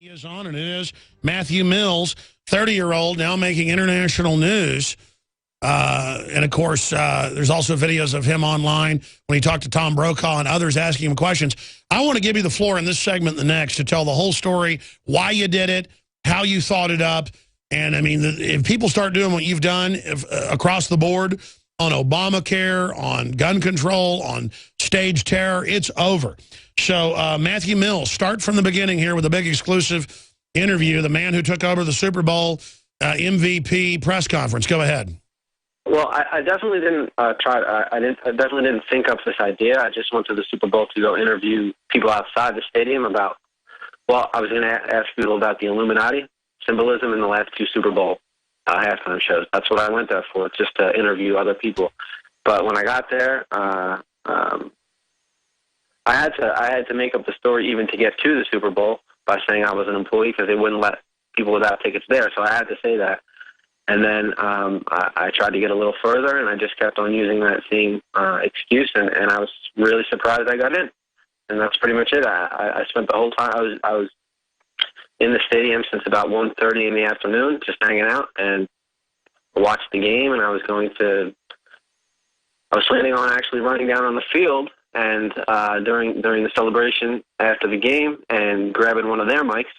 Is on, and it is Matthew Mills, 30-year-old, now making international news. And, of course, there's also videos of him online when he talked to Tom Brokaw and others asking him questions. I want to give you the floor in this segment and the next to tell the whole story, why you did it, how you thought it up. And, I mean, if people start doing what you've done across the board on Obamacare, on gun control, on stage terror, it's over. So, Matthew Mills, start from the beginning here with a big exclusive interview, the man who took over the Super Bowl MVP press conference. Go ahead. Well, I definitely didn't I definitely didn't think up this idea. I just went to the Super Bowl to go interview people outside the stadium about, well, I was going to ask people about the Illuminati symbolism in the last two Super Bowl halftime shows. That's what I went there for, just to interview other people. But when I got there, I had to make up the story even to get to the Super Bowl by saying I was an employee because they wouldn't let people without tickets there. So I had to say that. And then I tried to get a little further, and I just kept on using that same excuse, and I was really surprised I got in. And that's pretty much it. I spent the whole time, I was in the stadium since about 1:30 in the afternoon, just hanging out, and watched the game, and I was planning on actually running down on the field and during the celebration after the game and grabbing one of their mics.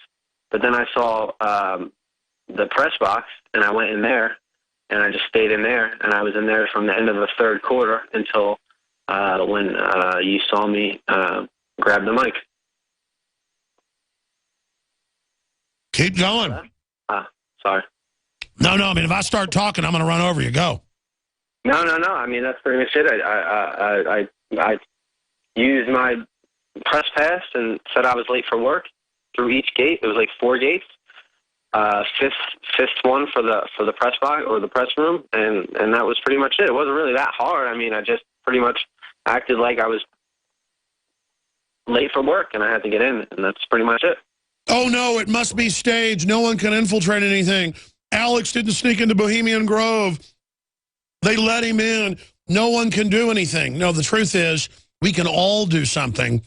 But then I saw the press box, and I went in there, and I just stayed in there, and I was in there from the end of the third quarter until when you saw me grab the mic. Keep going. Sorry. No, I mean, if I start talking, I'm going to run over you. Go. No. I mean, that's pretty much it. I used my press pass and said I was late for work through each gate. It was like 4 gates. Fifth one for the press box or the press room, and that was pretty much it. It wasn't really that hard. I mean, I just pretty much acted like I was late for work and I had to get in, and that's pretty much it. Oh, no, it must be staged. No one can infiltrate anything. Alex didn't sneak into Bohemian Grove. They let him in. No one can do anything. No, the truth is we can all do something.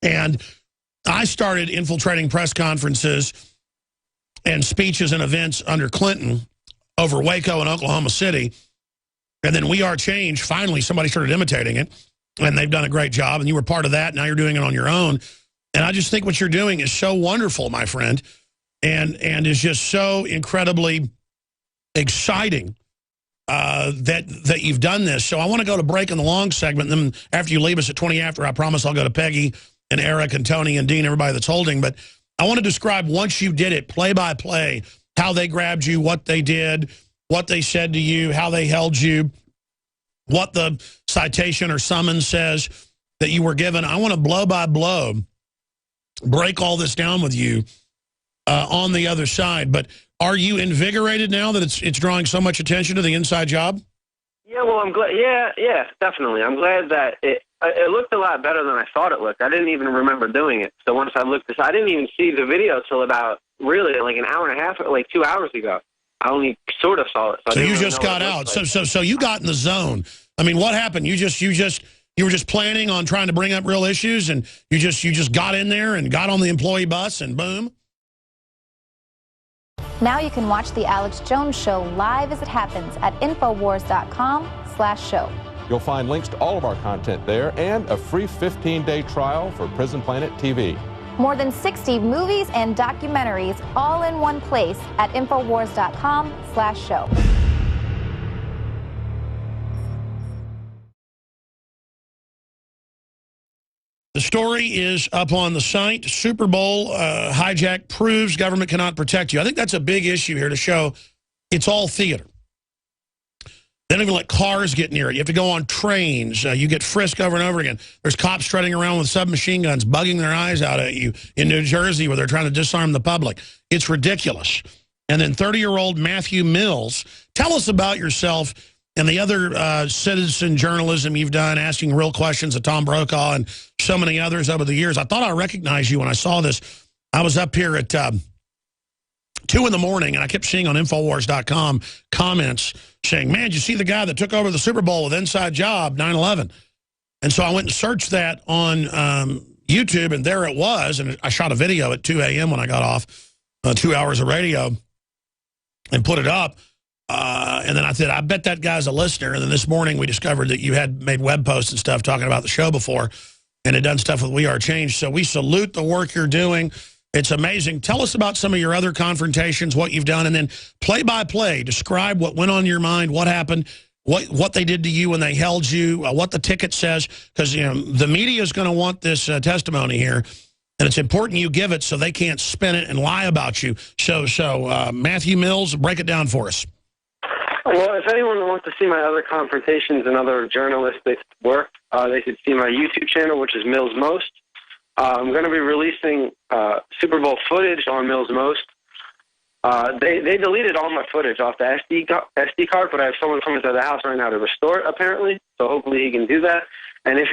And I started infiltrating press conferences and speeches and events under Clinton over Waco and Oklahoma City. And then We Are Change, finally somebody started imitating it, and they've done a great job, and you were part of that. Now you're doing it on your own. And I just think what you're doing is so wonderful, my friend, and is just so incredibly exciting that you've done this. So I want to go to break in the long segment, and then after you leave us at 20 after, I promise I'll go to Peggy and Eric and Tony and Dean, everybody that's holding. But I want to describe, once you did it, play by play, how they grabbed you, what they did, what they said to you, how they held you, what the citation or summons says that you were given. I want to blow by blow break all this down with you on the other side. But are you invigorated now that it's drawing so much attention to the inside job? Yeah, well, I'm glad. Yeah, definitely. I'm glad that it looked a lot better than I thought it looked. I didn't even remember doing it. So once I looked this, I didn't even see the video till about really like an hour and a half, like 2 hours ago. I only sort of saw it. So you just got out. Like. So you got in the zone. I mean, what happened? You were just planning on trying to bring up real issues, and you just got in there and got on the employee bus, and boom. Now you can watch the Alex Jones Show live as it happens at Infowars.com/show. You'll find links to all of our content there and a free 15-day trial for Prison Planet TV. More than 60 movies and documentaries all in one place at Infowars.com/show. The story is up on the site. Super Bowl hijack proves government cannot protect you. I think that's a big issue here, to show it's all theater. They don't even let cars get near it. You have to go on trains. You get frisked over and over again. There's cops strutting around with submachine guns, bugging their eyes out at you in New Jersey where they're trying to disarm the public. It's ridiculous. And then 30-year-old Matthew Mills, tell us about yourself and the other citizen journalism you've done, asking real questions of Tom Brokaw and so many others over the years. I thought I recognized you when I saw this. I was up here at 2 in the morning, and I kept seeing on Infowars.com comments saying, man, did you see the guy that took over the Super Bowl with Inside Job, 9/11? And so I went and searched that on YouTube, and there it was. And I shot a video at 2 a.m. when I got off, 2 hours of radio, and put it up. And then I said, I bet that guy's a listener. And then this morning we discovered that you had made web posts and stuff talking about the show before, and had done stuff with We Are Change. So we salute the work you're doing. It's amazing. Tell us about some of your other confrontations, what you've done, and then play-by-play, describe what went on your mind, what happened, what they did to you when they held you, what the ticket says, because the media is going to want this testimony here, and it's important you give it so they can't spin it and lie about you. So Matthew Mills, break it down for us. Well, if anyone wants to see my other confrontations and other journalistic work, they could see my YouTube channel, which is Mills Most. I'm going to be releasing Super Bowl footage on Mills Most. They deleted all my footage off the SD card, but I have someone coming to the house right now to restore it, apparently. So hopefully he can do that. And if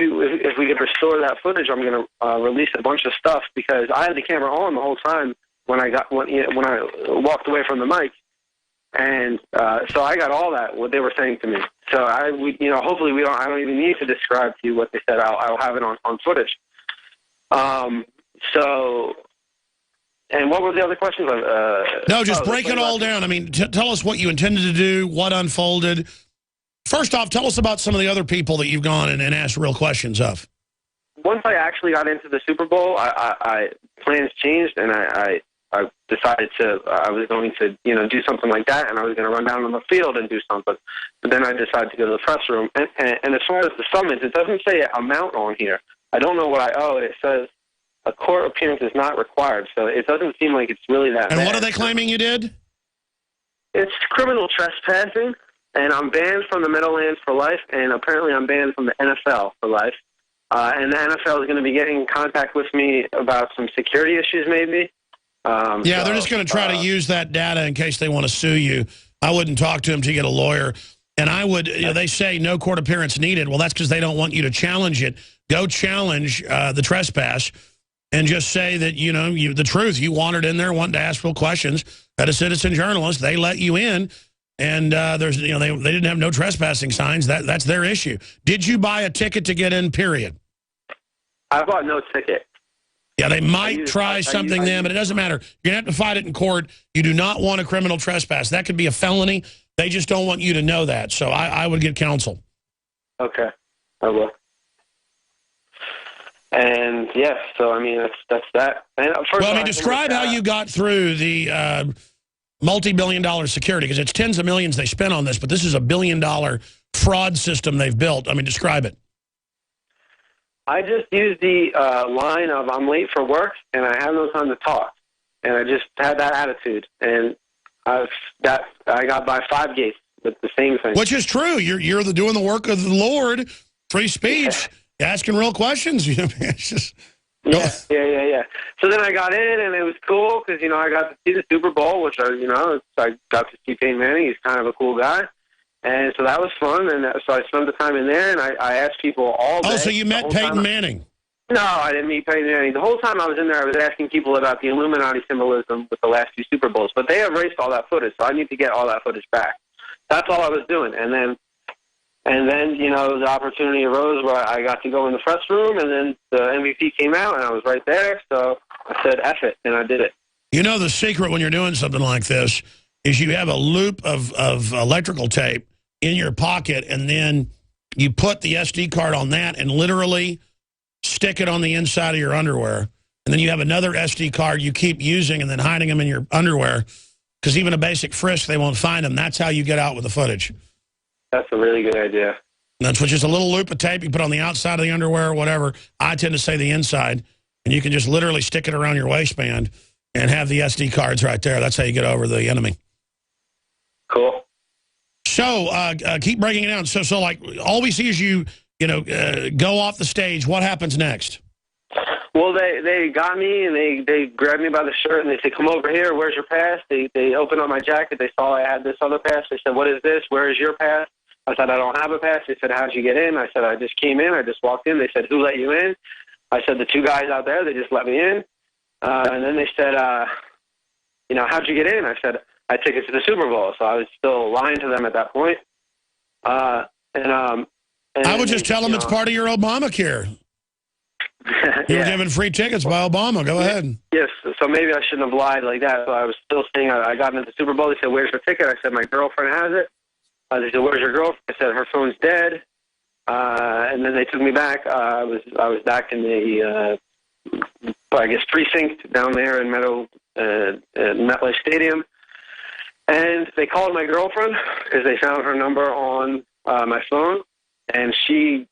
we could restore that footage, I'm going to release a bunch of stuff, because I had the camera on the whole time when I walked away from the mic. And so I got all that, what they were saying to me. So hopefully I don't even need to describe to you what they said. I'll have it on footage. And what were the other questions? No, just break it all down. I mean, tell us what you intended to do, what unfolded. First off, tell us about some of the other people that you've gone and asked real questions of. Once I actually got into the Super Bowl, plans changed, and I decided I was going to, do something like that, and I was going to run down on the field and do something. But then I decided to go to the press room. And as far as the summons, it doesn't say amount on here. I don't know what I owe. It says a court appearance is not required, so it doesn't seem like it's really that bad. And what are they claiming you did? It's criminal trespassing, and I'm banned from the Meadowlands for life, and apparently I'm banned from the NFL for life. And the NFL is going to be getting in contact with me about some security issues, maybe. Yeah, they're just going to try to use that data in case they want to sue you. I wouldn't talk to them to get a lawyer. And I would, they say no court appearance needed. Well, that's because they don't want you to challenge it. Go challenge the trespass and just say that, the truth. You wandered in there wanting to ask real questions at a citizen journalist. They let you in, and there's, they didn't have no trespassing signs. That's their issue. Did you buy a ticket to get in, period? I bought no ticket. Yeah, they might try something then, but it doesn't matter. You're going to have to fight it in court. You do not want a criminal trespass. That could be a felony. They just don't want you to know that. So I would get counsel. Okay, I will. And, yes, so, I mean, that's that. And describe how you got through the multi-billion-dollar security, because it's tens of millions they spent on this, but this is a billion-dollar fraud system they've built. I mean, describe it. I just used the line of I'm late for work and I have no time to talk, and I just had that attitude, and I got by 5 gates with the same thing. Which is true. You're doing the work of the Lord, free speech, asking real questions. It's just yeah. So then I got in, and it was cool because I got to see the Super Bowl, which I got to see Peyton Manning. He's kind of a cool guy. And so that was fun, and so I spent the time in there, and I asked people all day. Oh, so you met Peyton Manning? No, I didn't meet Peyton Manning. The whole time I was in there, I was asking people about the Illuminati symbolism with the last 2 Super Bowls, but they erased all that footage, so I need to get all that footage back. That's all I was doing, and then the opportunity arose where I got to go in the press room, and then the MVP came out, and I was right there, so I said, F it, and I did it. The secret when you're doing something like this is you have a loop of electrical tape in your pocket, and then you put the SD card on that and literally stick it on the inside of your underwear. And then you have another SD card you keep using and then hiding them in your underwear, because even a basic frisk, they won't find them. That's how you get out with the footage. That's a really good idea. And that's just a little loop of tape you put on the outside of the underwear or whatever. I tend to say the inside. And you can just literally stick it around your waistband and have the SD cards right there. That's how you get over the enemy. Cool. So keep breaking it down. So like all we see is you go off the stage. What happens next? Well, they got me, and they grabbed me by the shirt, and they said, "Come over here. Where's your pass?" They opened up my jacket. They saw I had this other pass. They said, "What is this? Where is your pass?" I said, "I don't have a pass." They said, "How'd you get in?" I said, "I just came in. I just walked in." They said, "Who let you in?" I said, "The 2 guys out there. They just let me in." And then they said, "How'd you get in?" I said, "I had tickets to the Super Bowl." So I was still lying to them at that point. And I would just tell them it's part of your Obamacare. You were given free tickets by Obama. Go ahead. Yes, so maybe I shouldn't have lied like that. So I was still saying I got into the Super Bowl. They said, "Where's your ticket?" I said, "My girlfriend has it." They said, "Where's your girlfriend?" I said, "Her phone's dead." And then they took me back. I was back in the I guess precinct down there in MetLife Stadium, and they called my girlfriend because they found her number on my phone, and she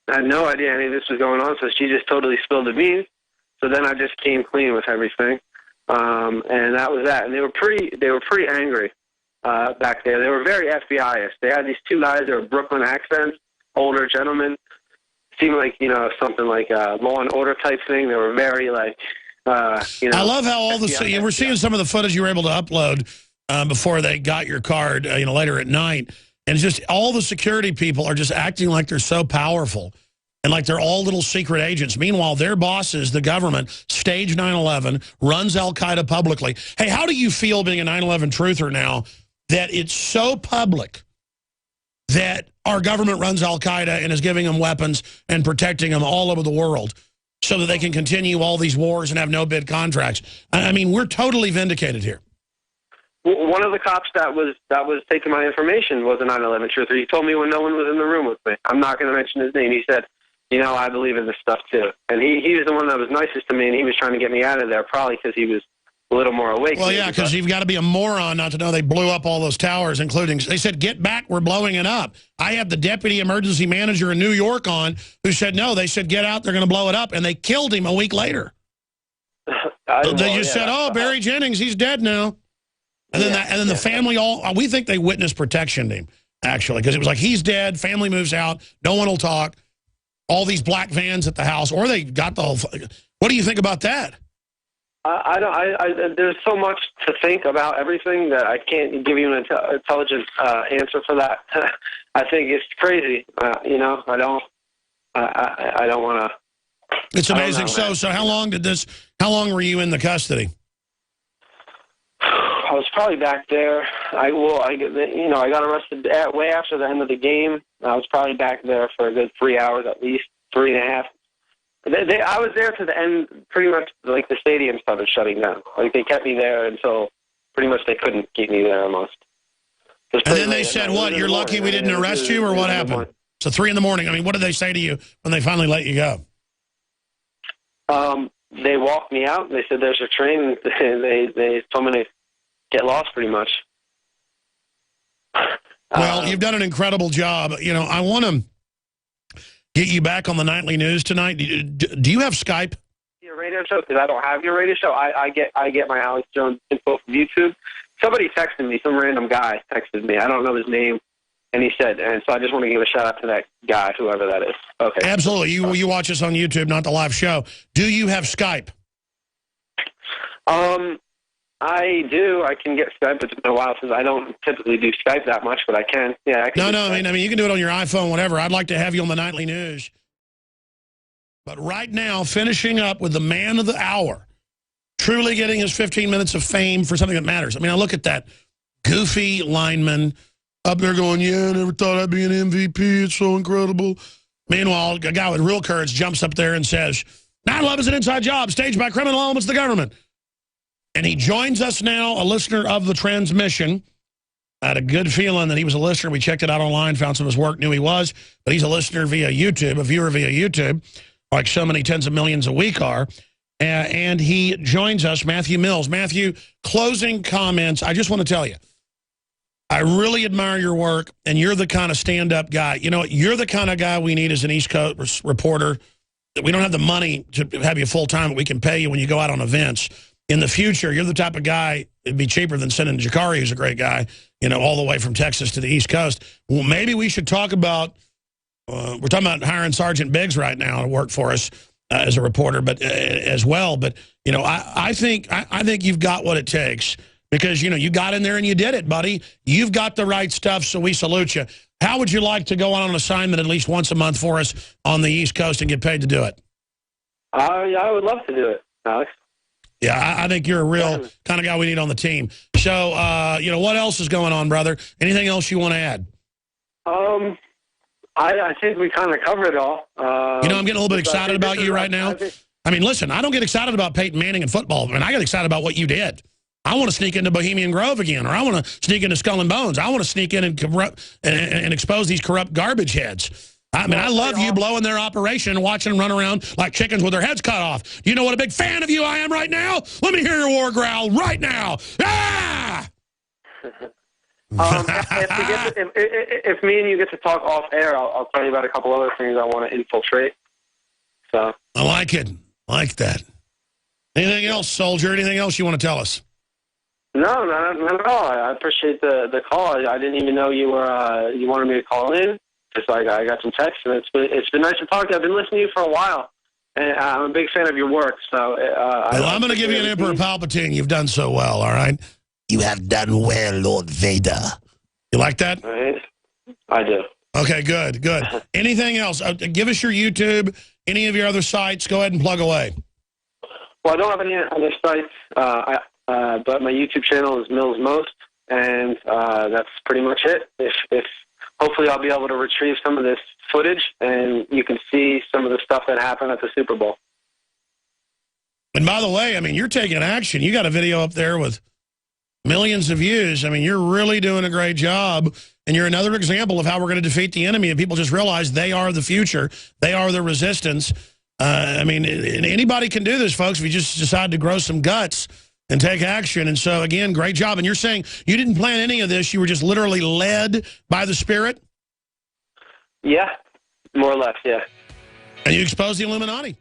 had no idea any of this was going on, so she just totally spilled the beans. So then I just came clean with everything, and that was that. And they were pretty angry back there. They were very FBI-ish. They had these two guys. They were Brooklyn accents, older gentlemen. Seemed like something like a Law and Order type thing. They were very like I love how all the we're seeing some of the footage you were able to upload before they got your card later at night. And it's just all the security people are just acting like they're so powerful and like they're all little secret agents. Meanwhile, their bosses, the government, stage 9/11, runs al-Qaeda publicly. Hey, how do you feel being a 9/11 truther now that it's so public that our government runs al-Qaeda and is giving them weapons and protecting them all over the world so that they can continue all these wars and have no-bid contracts? I mean, we're totally vindicated here. One of the cops that was taking my information was a 9/11 truther. He told me when no one was in the room with me. I'm not going to mention his name. He said, I believe in this stuff too. And he was the one that was nicest to me, and he was trying to get me out of there, probably because he was a little more awake. Well, yeah, because you've got to be a moron not to know they blew up all those towers, including, they said, get back, we're blowing it up. I have the deputy emergency manager in New York on who said, no, they said, get out, they're going to blow it up, and they killed him a week later. They just said, oh, Barry Jennings, he's dead now. And then, the family we think they witness protection him, actually, because it was like, he's dead, family moves out, no one will talk, all these black vans at the house, or they got the whole, what do you think about that? There's so much to think about everything that I can't give you an intelligent answer for that. I think it's crazy. I don't want to. It's amazing. So how long were you in the custody? I was probably back there. I got arrested way after the end of the game. I was probably back there for a good 3 hours at least, 3.5. I was there to the end, pretty much like the stadium started shutting down. Like they kept me there until pretty much they couldn't keep me there almost. And then they said, what, you're lucky we didn't arrest you, or what happened? So 3 in the morning. I mean, what did they say to you when they finally let you go? They walked me out. They said, there's your train. They told me to get lost pretty much. Well, you've done an incredible job. I want to get you back on the nightly news tonight. Do you have Skype? Your radio show? Because I don't have your radio show. I get my Alex Jones info from YouTube. Somebody texted me. Some random guy texted me. I don't know his name. And he said, and so I just want to give a shout out to that guy, whoever that is. Okay. Absolutely. You watch us on YouTube, not the live show. Do you have Skype? I do. I can get Skype. It's been a while since I don't typically do Skype that much, but I can. Yeah, I can. No. I mean, you can do it on your iPhone, whatever. I'd like to have you on the nightly news. But right now, finishing up with the man of the hour, truly getting his 15 minutes of fame for something that matters. I mean, I look at that goofy lineman up there going, yeah, I never thought I'd be an MVP. It's so incredible. Meanwhile, a guy with real courage jumps up there and says, 9/11 is an inside job staged by criminal elements of the government. And he joins us now, a listener of the transmission. I had a good feeling that he was a listener. We checked it out online, found some of his work, knew he was. But he's a listener via YouTube, a viewer via YouTube, like so many tens of millions a week are. And he joins us, Matthew Mills. Matthew, closing comments. I just want to tell you, I really admire your work, and you're the kind of stand-up guy. You're the kind of guy we need as an East Coast reporter. We don't have the money to have you full-time, but we can pay you when you go out on events. In the future, you're the type of guy, it'd be cheaper than sending Jakari, who's a great guy, all the way from Texas to the East Coast. Well, maybe we should talk about, we're talking about hiring Sergeant Biggs right now to work for us as a reporter, but as well. But, I think you've got what it takes because, you got in there and you did it, buddy. You've got the right stuff, so we salute you. How would you like to go on an assignment at least once a month for us on the East Coast and get paid to do it? I would love to do it, Alex. Yeah, I think you're a real kind of guy we need on the team. So, what else is going on, brother? Anything else you want to add? I think we kind of covered it all. You know, I'm getting a little bit excited about you right now. I mean, listen, I don't get excited about Peyton Manning and football. I mean, I get excited about what you did. I want to sneak into Bohemian Grove again, or I want to sneak into Skull and Bones. I want to sneak in and corrupt and expose these corrupt garbage heads. I mean, I love you blowing their operation and watching them run around like chickens with their heads cut off. You know what a big fan of you I am right now? Let me hear your war growl right now. Ah! If me and you get to talk off air, I'll tell you about a couple other things I want to infiltrate. So I like it. I like that. Anything else, Soldier? Anything else you want to tell us? No, not at all. I appreciate the call. I didn't even know you were you wanted me to call in. Just like I got some texts, and it's been nice to talk to you. I've been listening to you for a while, and I'm a big fan of your work. So well, I'm going to give you an Emperor Palpatine. You've done so well. All right. You have done well, Lord Vader. You like that? All right. I do. Okay, good, good. Anything else? Give us your YouTube, any of your other sites. Go ahead and plug away. Well, I don't have any other sites, but my YouTube channel is Mills Most, and that's pretty much it. If hopefully I'll be able to retrieve some of this footage, and you can see some of the stuff that happened at the Super Bowl. And by the way, I mean, you're taking action. You got a video up there with millions of views. I mean, you're really doing a great job, and you're another example of how we're going to defeat the enemy, and people just realize they are the future. They are the resistance. I mean, anybody can do this, folks, if you just decide to grow some guts and take action. And so, again, great job. And you're saying you didn't plan any of this. You were just literally led by the Spirit? Yeah, more or less, yeah. And you exposed the Illuminati.